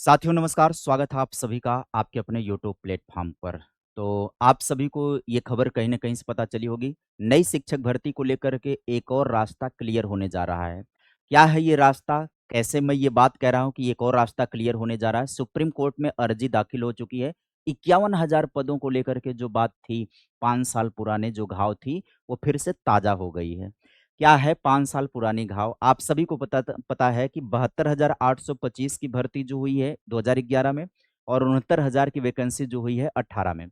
साथियों नमस्कार, स्वागत है आप सभी का आपके अपने यूट्यूब प्लेटफ़ॉर्म पर। तो आप सभी को ये खबर कहीं न कहीं से पता चली होगी, नई शिक्षक भर्ती को लेकर के एक और रास्ता क्लियर होने जा रहा है। क्या है ये रास्ता? कैसे मैं ये बात कह रहा हूँ कि एक और रास्ता क्लियर होने जा रहा है? सुप्रीम कोर्ट में अर्जी दाखिल हो चुकी है। 51,000 पदों को लेकर के जो बात थी, 5 साल पुराने जो घाव थी, वो फिर से ताज़ा हो गई है। क्या है 5 साल पुरानी घाव? आप सभी को पता है कि 72,825 की भर्ती जो हुई है 2011 में और 69,000 की वैकेंसी जो हुई है 18 में।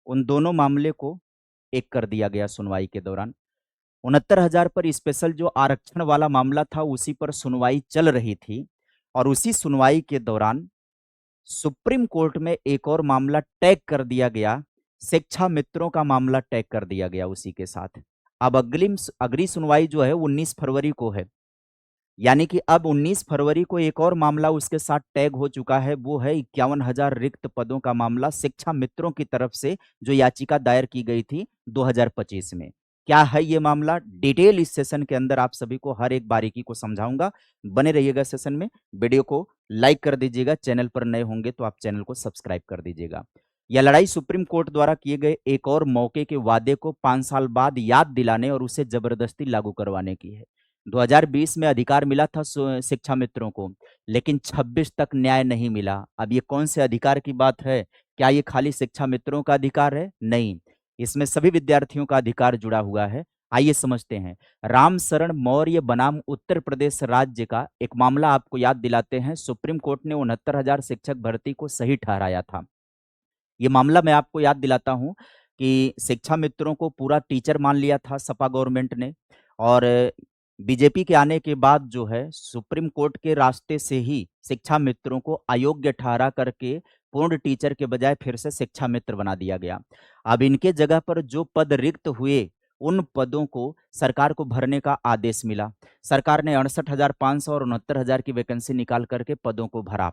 उन दोनों मामले को एक कर दिया गया सुनवाई के दौरान। 69,000 पर स्पेशल जो आरक्षण वाला मामला था उसी पर सुनवाई चल रही थी और उसी सुनवाई के दौरान सुप्रीम कोर्ट में एक और मामला टैग कर दिया गया, शिक्षा मित्रों का मामला टैग कर दिया गया उसी के साथ। अब अगली सुनवाई जो है 19 फरवरी को है। यानी कि अब 19 फरवरी को एक और मामला उसके साथ टैग हो चुका है, वो है 51,000 रिक्त पदों का मामला शिक्षा मित्रों की तरफ से जो याचिका दायर की गई थी 2025 में। क्या है ये मामला? डिटेल इस सेशन के अंदर आप सभी को हर एक बारीकी को समझाऊँगा। बने रहिएगा सेशन में, वीडियो को लाइक कर दीजिएगा, चैनल पर नए होंगे तो आप चैनल को सब्सक्राइब कर दीजिएगा। यह लड़ाई सुप्रीम कोर्ट द्वारा किए गए एक और मौके के वादे को 5 साल बाद याद दिलाने और उसे जबरदस्ती लागू करवाने की है। 2020 में अधिकार मिला था शिक्षा मित्रों को, लेकिन 26 तक न्याय नहीं मिला। अब ये कौन से अधिकार की बात है? क्या ये खाली शिक्षा मित्रों का अधिकार है? नहीं, इसमें सभी विद्यार्थियों का अधिकार जुड़ा हुआ है। आइए समझते हैं। राम शरण मौर्य बनाम उत्तर प्रदेश राज्य का एक मामला आपको याद दिलाते हैं। सुप्रीम कोर्ट ने 69,000 शिक्षक भर्ती को सही ठहराया था। ये मामला मैं आपको याद दिलाता हूँ कि शिक्षा मित्रों को पूरा टीचर मान लिया था सपा गवर्नमेंट ने और बीजेपी के आने के बाद जो है सुप्रीम कोर्ट के रास्ते से ही शिक्षा मित्रों को अयोग्य ठहरा करके पूर्ण टीचर के बजाय फिर से शिक्षा मित्र बना दिया गया। अब इनके जगह पर जो पद रिक्त हुए उन पदों को सरकार को भरने का आदेश मिला। सरकार ने 68,500 और 69,000 की वैकेंसी निकाल करके पदों को भरा।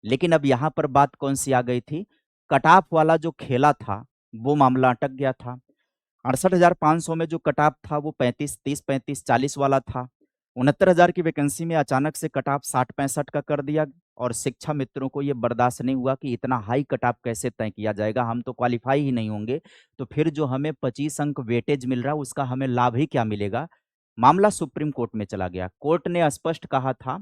लेकिन अब यहाँ पर बात कौन-सी आ गई थी? कट ऑफ वाला जो खेला था, वो मामला अटक गया था। 68,500 में जो कट ऑफ था वो 35, 30, 35, 40 वाला था। 69,000 की वैकेंसी में अचानक से कट ऑफ 60-65 का कर दिया और शिक्षा मित्रों को ये बर्दाश्त नहीं हुआ कि इतना हाई कट ऑफ कैसे तय किया जाएगा, हम तो क्वालीफाई ही नहीं होंगे, तो फिर जो हमें 25 अंक वेटेज मिल रहा है उसका हमें लाभ ही क्या मिलेगा? मामला सुप्रीम कोर्ट में चला गया। कोर्ट ने स्पष्ट कहा था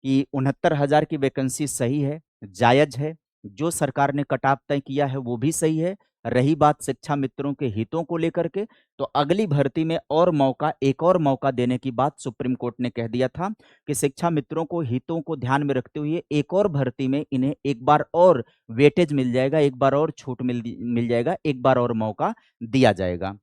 कि 69,000 की वैकेंसी सही है, जायज़ है, जो सरकार ने कट-ऑफ तय किया है वो भी सही है। रही बात शिक्षा मित्रों के हितों को लेकर के, तो अगली भर्ती में और मौका एक और मौका देने की बात सुप्रीम कोर्ट ने कह दिया था कि शिक्षा मित्रों को हितों को ध्यान में रखते हुए एक और भर्ती में इन्हें एक बार और वेटेज मिल जाएगा, एक बार और छूट मिल जाएगा, एक बार और मौका दिया जाएगा।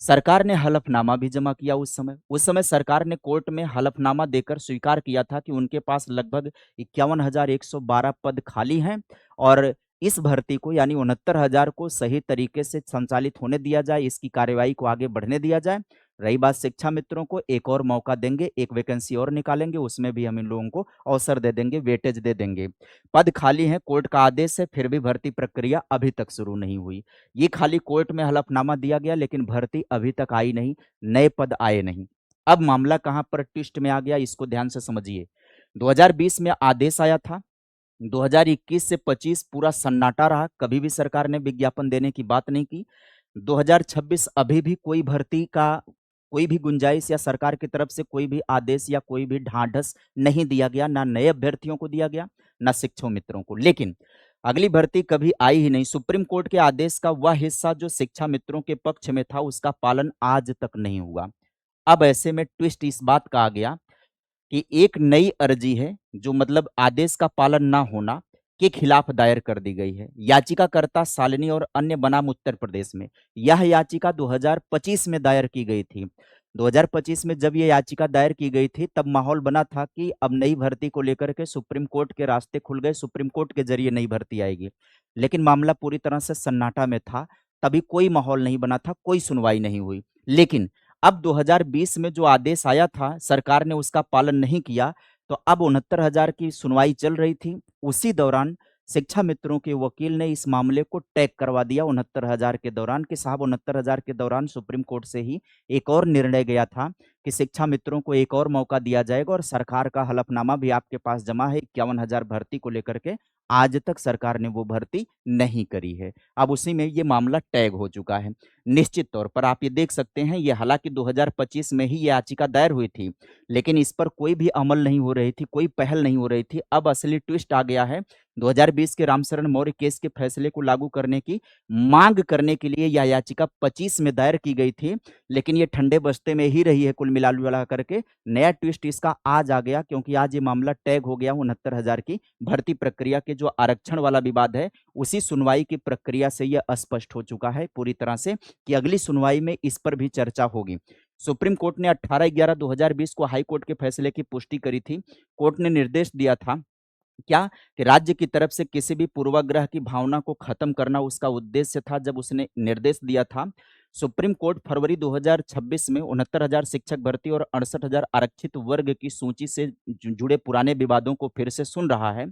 सरकार ने हलफनामा भी जमा किया उस समय। उस समय सरकार ने कोर्ट में हलफनामा देकर स्वीकार किया था कि उनके पास लगभग 51,112 पद खाली हैं और इस भर्ती को यानी 69,000 को सही तरीके से संचालित होने दिया जाए, इसकी कार्यवाही को आगे बढ़ने दिया जाए। रही बात शिक्षा मित्रों को एक और मौका देंगे, एक वैकेंसी और निकालेंगे, उसमें भी हम इन लोगों को अवसर दे देंगे, वेटेज दे देंगे। पद खाली हैं, कोर्ट का आदेश है, फिर भी भर्ती प्रक्रिया अभी तक शुरू नहीं हुई। ये खाली कोर्ट में हलफनामा दिया गया लेकिन भर्ती अभी तक आई नहीं, नए पद आए नहीं। अब मामला कहाँ पर ट्विस्ट में आ गया इसको ध्यान से समझिए। 2020 में आदेश आया था, 2021 से 25 पूरा सन्नाटा रहा, कभी भी सरकार ने विज्ञापन देने की बात नहीं की। 2026 अभी भी कोई भर्ती का कोई भी गुंजाइश या सरकार की तरफ से कोई भी आदेश या कोई भी ढाँढस नहीं दिया गया, ना नए अभ्यर्थियों को दिया गया, ना शिक्षक मित्रों को। लेकिन अगली भर्ती कभी आई ही नहीं। सुप्रीम कोर्ट के आदेश का वह हिस्सा जो शिक्षा मित्रों के पक्ष में था, उसका पालन आज तक नहीं हुआ। अब ऐसे में ट्विस्ट इस बात का आ गया कि एक नई अर्जी है, जो मतलब आदेश का पालन ना होना के खिलाफ दायर कर दी गई है। याचिकाकर्ता शालिनी और अन्य बनाम उत्तर प्रदेश में। यह याचिका 2025 में दायर की गई थी। 2025 में जब ये याचिका दायर की गई थी, तब माहौल बना था कि अब नई भर्ती को लेकर के सुप्रीम कोर्ट के रास्ते खुल गए, सुप्रीम कोर्ट के ज़रिए नई भर्ती आएगी। लेकिन मामला पूरी तरह से सन्नाटा में था, तभी कोई माहौल नहीं बना था, कोई सुनवाई नहीं हुई। लेकिन अब 2020 में जो आदेश आया था, सरकार ने उसका पालन नहीं किया, तो अब 69,000 की सुनवाई चल रही थी। उसी दौरान शिक्षा मित्रों के वकील ने इस मामले को टैग करवा दिया 69,000 के दौरान कि साहब 69,000 के दौरान सुप्रीम कोर्ट से ही एक और निर्णय गया था कि शिक्षा मित्रों को एक और मौका दिया जाएगा और सरकार का हलफनामा भी आपके पास जमा है 51,000 भर्ती को लेकर के आज तक सरकार ने वो भर्ती नहीं करी है। अब उसी में ये मामला टैग हो चुका है। निश्चित तौर पर आप ये देख सकते हैं, ये हालाँकि 2025 में ही ये याचिका दायर हुई थी, लेकिन इस पर कोई भी अमल नहीं हो रही थी, कोई पहल नहीं हो रही थी। अब असली ट्विस्ट आ गया है। 2020 के रामशरण मौर्य केस के फैसले को लागू करने की माँग करने के लिए यह याचिका 25 में दायर की गई थी, लेकिन ये ठंडे बस्ते में ही रही है कुल मिला करके। नया ट्विस्ट इसका आज आ गया, क्योंकि आज ये मामला टैग हो गया 69,000 की भर्ती प्रक्रिया के जो आरक्षण वाला विवाद है, उसी सुनवाई की प्रक्रिया से यह स्पष्ट हो चुका है पूरी तरह से कि अगली सुनवाई में इस पर भी चर्चा होगी। सुप्रीम कोर्ट ने 18/11/2020 को हाई कोर्ट के फैसले की पुष्टि करी थी। कोर्ट ने निर्देश दिया था क्या कि राज्य की तरफ से किसी भी पूर्वाग्रह की भावना को खत्म करना उसका उद्देश्य था जब उसने निर्देश दिया था। सुप्रीम कोर्ट फरवरी 2026 में 69,000 शिक्षक भर्ती और 68,000 आरक्षित वर्ग की सूची से जुड़े पुराने विवादों को फिर से सुन रहा है।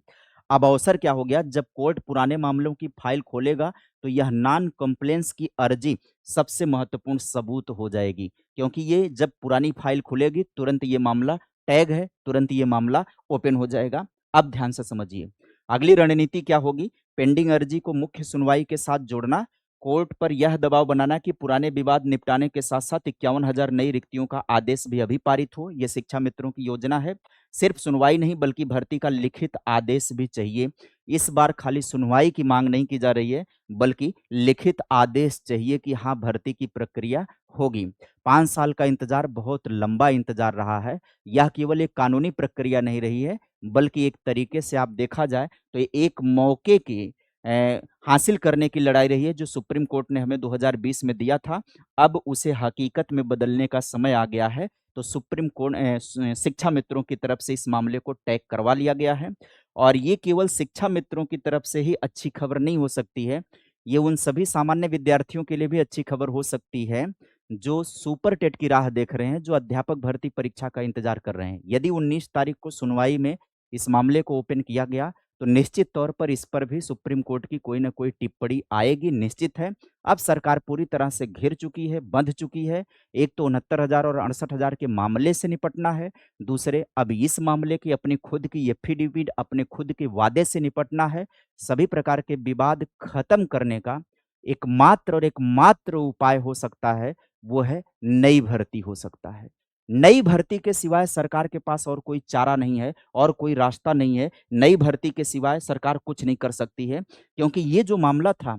अब अवसर क्या हो गया, जब कोर्ट पुराने मामलों की फाइल खोलेगा तो यह नॉन कंप्लेंस की अर्जी सबसे महत्वपूर्ण सबूत हो जाएगी, क्योंकि ये जब पुरानी फाइल खुलेगी तुरंत ये मामला टैग है, तुरंत ये मामला ओपन हो जाएगा। अब ध्यान से समझिए, अगली रणनीति क्या होगी? पेंडिंग अर्जी को मुख्य सुनवाई के साथ जोड़ना, कोर्ट पर यह दबाव बनाना कि पुराने विवाद निपटाने के साथ साथ 51,000 नई रिक्तियों का आदेश भी अभी पारित हो। ये शिक्षा मित्रों की योजना है। सिर्फ सुनवाई नहीं बल्कि भर्ती का लिखित आदेश भी चाहिए। इस बार खाली सुनवाई की मांग नहीं की जा रही है, बल्कि लिखित आदेश चाहिए कि हाँ, भर्ती की प्रक्रिया होगी। 5 साल का इंतजार बहुत लंबा इंतजार रहा है। यह केवल एक कानूनी प्रक्रिया नहीं रही है, बल्कि एक तरीके से आप देखा जाए तो ये एक मौके की हासिल करने की लड़ाई रही है, जो सुप्रीम कोर्ट ने हमें 2020 में दिया था। अब उसे हकीकत में बदलने का समय आ गया है। तो सुप्रीम कोर्ट शिक्षा मित्रों की तरफ से इस मामले को टैग करवा लिया गया है, और ये केवल शिक्षा मित्रों की तरफ से ही अच्छी खबर नहीं हो सकती है, ये उन सभी सामान्य विद्यार्थियों के लिए भी अच्छी खबर हो सकती है जो सुपर टेट की राह देख रहे हैं, जो अध्यापक भर्ती परीक्षा का इंतजार कर रहे हैं। यदि 19 तारीख को सुनवाई में इस मामले को ओपन किया गया तो निश्चित तौर पर इस पर भी सुप्रीम कोर्ट की कोई ना कोई टिप्पणी आएगी, निश्चित है। अब सरकार पूरी तरह से घिर चुकी है, बंध चुकी है। एक तो 69,000 और 68,000 के मामले से निपटना है, दूसरे अब इस मामले की अपनी खुद की एफिडेविट, अपने खुद के वादे से निपटना है। सभी प्रकार के विवाद खत्म करने का एकमात्र और एकमात्र उपाय हो सकता है, वो है नई भर्ती हो सकता है। नई भर्ती के सिवाय सरकार के पास और कोई चारा नहीं है और कोई रास्ता नहीं है। नई भर्ती के सिवाय सरकार कुछ नहीं कर सकती है, क्योंकि ये जो मामला था,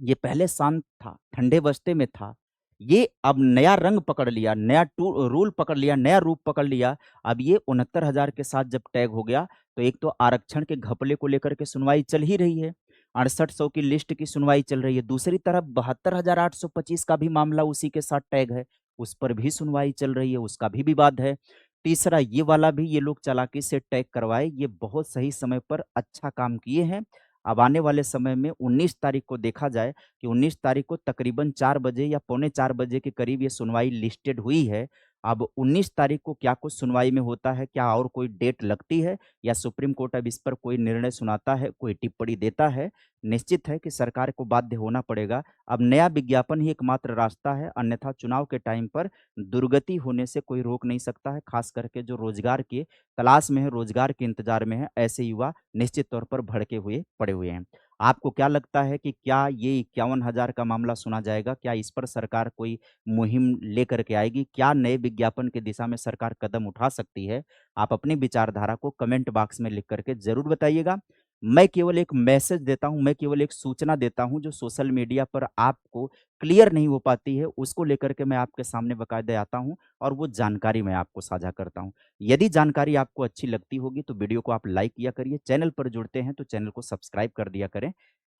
ये पहले शांत था, ठंडे बस्ते में था। ये अब नया रंग पकड़ लिया, नया रूल पकड़ लिया, नया रूप पकड़ लिया। अब ये 69,000 के साथ जब टैग हो गया, तो एक तो आरक्षण के घपले को लेकर के सुनवाई चल ही रही है। 6800 की लिस्ट की सुनवाई चल रही है। दूसरी तरफ 72,825 का भी मामला उसी के साथ टैग है, उस पर भी सुनवाई चल रही है, उसका भी विवाद है। तीसरा ये वाला भी ये लोग चालाकी से टैग करवाए, ये बहुत सही समय पर अच्छा काम किए हैं। अब आने वाले समय में 19 तारीख को देखा जाए कि 19 तारीख को तकरीबन 4 बजे या पौने 4 बजे के करीब ये सुनवाई लिस्टेड हुई है। अब 19 तारीख को क्या कुछ सुनवाई में होता है, क्या और कोई डेट लगती है या सुप्रीम कोर्ट अब इस पर कोई निर्णय सुनाता है, कोई टिप्पणी देता है, निश्चित है कि सरकार को बाध्य होना पड़ेगा। अब नया विज्ञापन ही एकमात्र रास्ता है, अन्यथा चुनाव के टाइम पर दुर्गति होने से कोई रोक नहीं सकता है। खास करके जो रोजगार की तलाश में है, रोजगार के इंतजार में है, ऐसे युवा निश्चित तौर पर भड़के हुए पड़े हुए हैं। आपको क्या लगता है कि क्या ये 51,000 का मामला सुना जाएगा? क्या इस पर सरकार कोई मुहिम लेकर के आएगी? क्या नए विज्ञापन की दिशा में सरकार कदम उठा सकती है? आप अपनी विचारधारा को कमेंट बॉक्स में लिख कर के ज़रूर बताइएगा। मैं केवल एक मैसेज देता हूँ, मैं केवल एक सूचना देता हूँ जो सोशल मीडिया पर आपको क्लियर नहीं हो पाती है, उसको लेकर के मैं आपके सामने बाकायदे आता हूँ और वो जानकारी मैं आपको साझा करता हूँ। यदि जानकारी आपको अच्छी लगती होगी तो वीडियो को आप लाइक किया करिए, चैनल पर जुड़ते हैं तो चैनल को सब्सक्राइब कर दिया करें।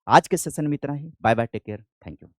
आज के सेशन में इतना ही। Bye bye, take care, thank you.